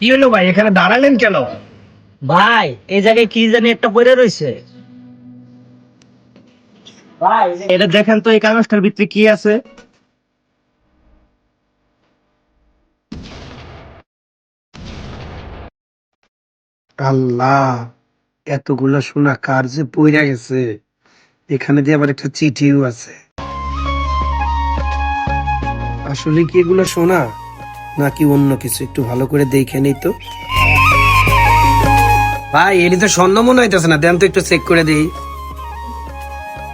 কি হলো ভাই, এখানে দাঁড়ালেন কেন? ভাই এই জায়গায় কি জানি একটা পড়ে রয়েছে ভাই। এটা দেখেন তো এই কাগজটার ভিতরে কি আছে। আল্লাহ, এতগুলা সোনা কার যে পইরা গেছে। এখানে দিয়ে আবার একটা চিঠিও আছে। আসলে কি এগুলো সোনা নাকি অন্য কিছু, একটু ভালো করে দেখে নেই তো। ভাই এটি তো স্বর্ণ মনে হইতেছে না, দেন তো একটু চেক করে দেই।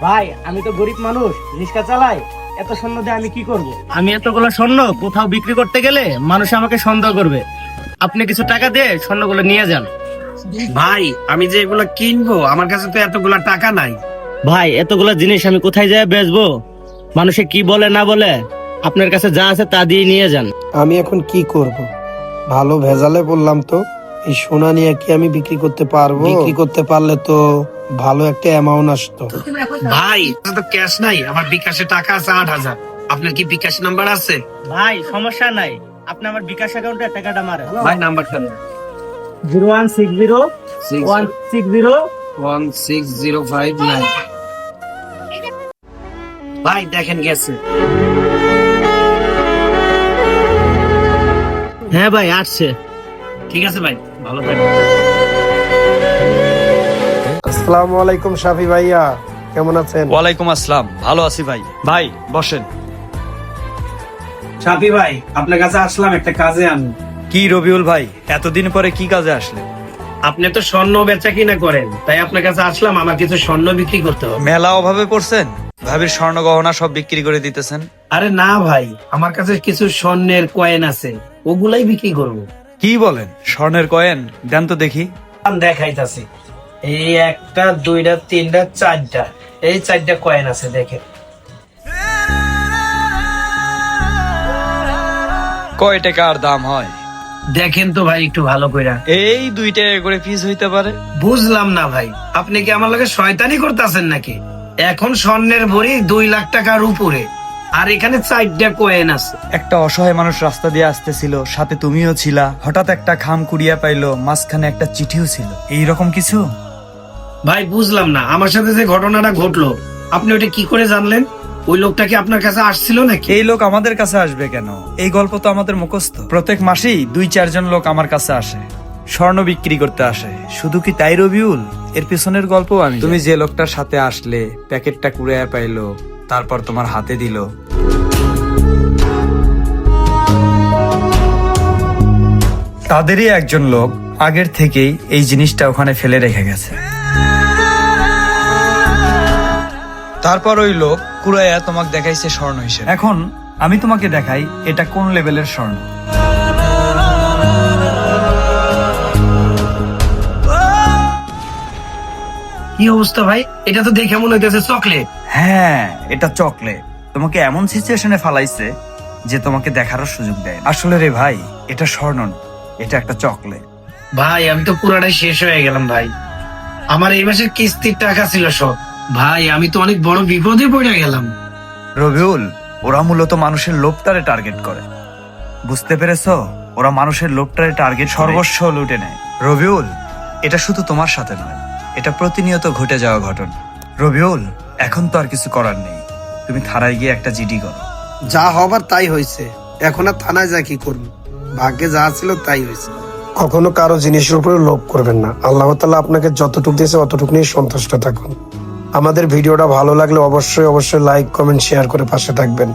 ভাই আমি তো গরিব মানুষ, রিক্সা চালাই, এত স্বর্ণ দিয়ে আমি কি করব? আমি এতগুলো স্বর্ণ কোথাও বিক্রি করতে গেলে মানুষ আমাকে সন্দেহ করবে। আপনি কিছু টাকা দিয়ে স্বর্ণগুলো নিয়ে যান। ভাই আমি যে এগুলো কিনবো, আমার কাছে তো এতগুলা টাকা নাই। ভাই এতগুলো জিনিস আমি কোথায় যাই বেচবো? মানুষে কি বলে না বলে, আপনার কাছে যা আছে তা দিয়ে নিয়ে যান। আমি এখন কি করব? ভালো ভেজালে বললাম তো, এই সোনা নিয়ে কি আমি বিক্রি করতে পারবো? বিক্রি করতে পারলে তো ভালো একটা অ্যামাউন্ট আসতো। ভাই তো ক্যাশ নাই, আমার বিকাশে টাকা আছে 8,000। আপনার কি বিকাশ নাম্বার আছে? ভাই সমস্যা নাই, আপনি আমার বিকাশ অ্যাকাউন্টে টাকাটা মারেন। ভাই নাম্বারটা 016016016059। ভাই দেখেন গেছে। হ্যাঁ ভাই আসছে। ঠিক আছে ভাই, ভালো থাকবেন। আসসালামু আলাইকুম শাফি ভাইয়া, কেমন আছেন? ওয়ালাইকুম আসসালাম, ভালো আছি ভাই। ভাই বসেন। শাফি ভাই আপনার কাছে আসলাম একটা কাজে। আমি কি রবিউল ভাই, এতদিন পরে কি কাজে আসলেন? আপনি তো স্বর্ণ বেচা কিনা করেন, তাই আপনার কাছে আসলাম, আমার কিছু স্বর্ণ বিক্রি করতে হবে। মেলা অভাবে পড়ছেন, ভাবির স্বর্ণ গহনা সব বিক্রি করে দিতেছেন। আরে না ভাই, আমার কাছে কিছু স্বর্ণের কয়েন আছে, ওগুলাই বিক্রি করব। কি বলেন, স্বর্ণের কয়েন দেন তো দেখি। দেখাইতাছি, এই একটা দুইটা তিনটা চারটা, এই চারটা কয়েন আছে, দেখেন। কয় টাকার দাম হয়? দেখেন তো ভাই একটু ভালো কইরা। এই 2 টাকা করে পিস হইতে পারে। বুঝলাম না ভাই, আপনি কি আমার লগে শয়তানি করতেছেন নাকি? এখন স্বর্ণের ভরি 2 লাখ টাকার উপরে, আর এখানে 4টা কয়েন আছে। একটা অসহায় মানুষ রাস্তা দিয়ে আসতেছিল, সাথে তুমিও ছিলা। হঠাৎ একটা খাম কুড়িয়া পাইলো, মাঝখানে একটা চিঠিও ছিল। এই রকম কিছু? ভাই বুঝলাম না, আমার সাথে যে ঘটনাটা ঘটলো আপনি ওটা কি করে জানলেন? ওই লোকটা কি আপনার কাছে আসছিল নাকি? এই লোক আমাদের কাছে আসবে কেন? এই গল্প তো আমাদের মুখস্থ। প্রত্যেক মাসেই 2-4 জন লোক আমার কাছে আসে, স্বর্ণ বিক্রি করতে আসে। শুধু কি তাই রবিউল, এর পিছনের গল্প আমি। তুমি যে লোকটার সাথে আসলে, প্যাকেটটা কুড়াইয়া পাইলো, তারপর তোমার হাতে দিল, তাদেরই একজন লোক আগের থেকেই এই জিনিসটা ওখানে ফেলে রেখে গেছে। তারপর ওই লোক কুড়াইয়া তোমাকে দেখাইছে স্বর্ণ হিসেবে। এখন আমি তোমাকে দেখাই এটা কোন লেভেলের স্বর্ণ। কি অবস্থা ভাই, এটা তো দেখে মনে হইতেছে চকলেট। হ্যাঁ, এটা চকলেট। তোমাকে এমন সিচুয়েশনে ফালাইছে যে তোমাকে দেখারও সুযোগ দেয় না। আসলে রে ভাই, এটা স্বর্ণ না, এটা একটা চকলেট। ভাই আমি তো পুরাটাই শেষ হয়ে গেলাম ভাই, আমার এই মাসের কিস্তির টাকা ছিল সব। ভাই আমি তো অনেক বড় বিপদে পড়ে গেলাম। রবিউল, ওরা মূলত মানুষের লোভটারে টার্গেট করে, বুঝতে পেরেছো? ওরা মানুষের লোভটারে টার্গেট সর্বস্ব লুটে নেয়। রবিউল, এটা শুধু তোমার সাথে নয়, এটা প্রতিনিয়ত ঘটে যাওয়া ঘটনা। রবিউল, এখন তো আর কিছু করার নেই, তুমি থানায় গিয়ে একটা জিডি করো। যা হবার তাই হয়েছে, এখন আর থানায় যা কি করবো, ভাগ্যে যা ছিল তাই হয়েছে। কখনো কারো জিনিসের উপরে লোভ করবেন না। আল্লাহ তাআলা আপনাকে যতটুকু দিয়েছে অতটুকু নিয়ে সন্তুষ্ট থাকুন। আমাদের ভিডিওটা ভালো লাগলে অবশ্যই লাইক কমেন্ট শেয়ার করে পাশে থাকবেন।